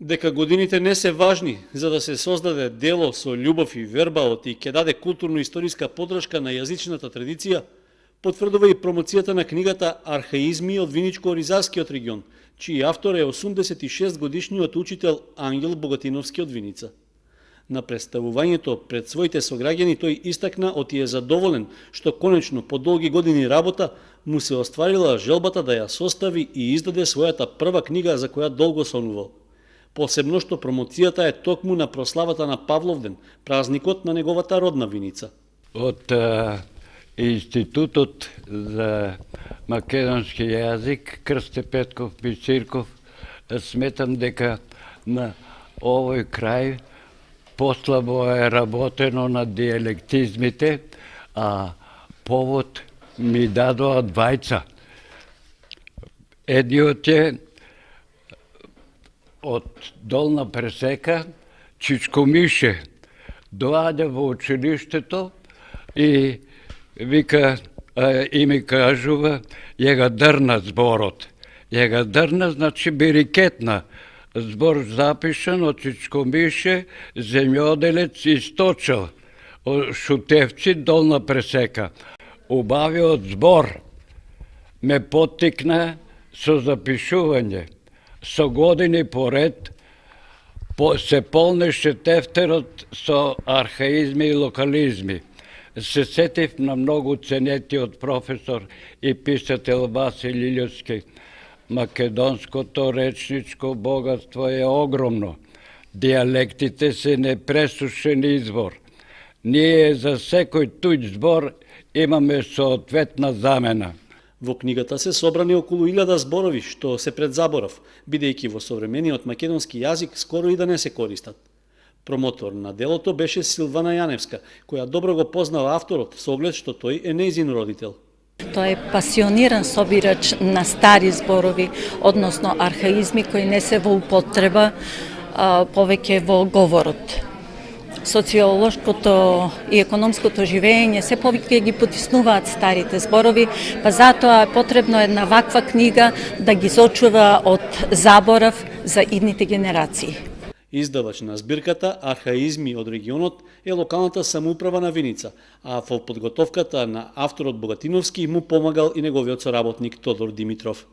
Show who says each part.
Speaker 1: Дека годините не се важни за да се создаде дело со љубов и верба и ќе даде културно-историска подршка на јазичната традиција, потврдува и промоцијата на книгата Архаизми од Виничко-Оризарскиот регион, чиј автор е 86 годишниот учител Ангел Богатиновски од Виница. На представувањето пред своите сограѓани тој истакна оти е задоволен што конечно по долги години работа му се остварила желбата да ја состави и издаде својата прва книга за која долго сонувал. Посебно што промоцијата е токму на прославата на Павловден, празникот на неговата родна Виница.
Speaker 2: Од Институтот за македонски јазик Крсте Петков Бисирков сметам дека на овој крај послабо е работено на диалектизмите, а повод ми дадоа двајца. Едниот е од Долна Пресека, Чичко Мише, доаѓа во училиштето и вика и ми кажува, ја га дрна зборот. Ја га дрна значи берикетна. Збор запишан од Чичко Мише, земјоделец и сточел, Шутевци, Долна Пресека. Убавиот збор ме поттикна со запишување. Со години поред се полнеше тефтерот со архаизми и локализми. Се сетив на многу ценетиот професор и писател Васил Илјовски. Македонското речничко богатство е огромно. Диалектите се непресушен извор. Ние за секој туѓ збор имаме соодветна замена.
Speaker 1: Во книгата се собрани околу 1000 зборови, што се пред заборав, бидејќи во современиот македонски јазик скоро и да не се користат. Промотор на делото беше Силвана Јаневска, која добро го познава авторот, со оглед што тој е нејзин родител.
Speaker 3: Тој е пасиониран собирач на стари зборови, односно архаизми кои не се во употреба повеќе во говорот. Социолошкото и економското живење се повеќе ги потиснуваат старите зборови, па затоа е потребно една ваква книга да ги зочува од заборав за идните генерации.
Speaker 1: Издавач на збирката Архаизми од регионот е локалната самоуправа на Виница, а во подготовката на авторот Богатиновски му помагал и неговиот соработник Тодор Димитров.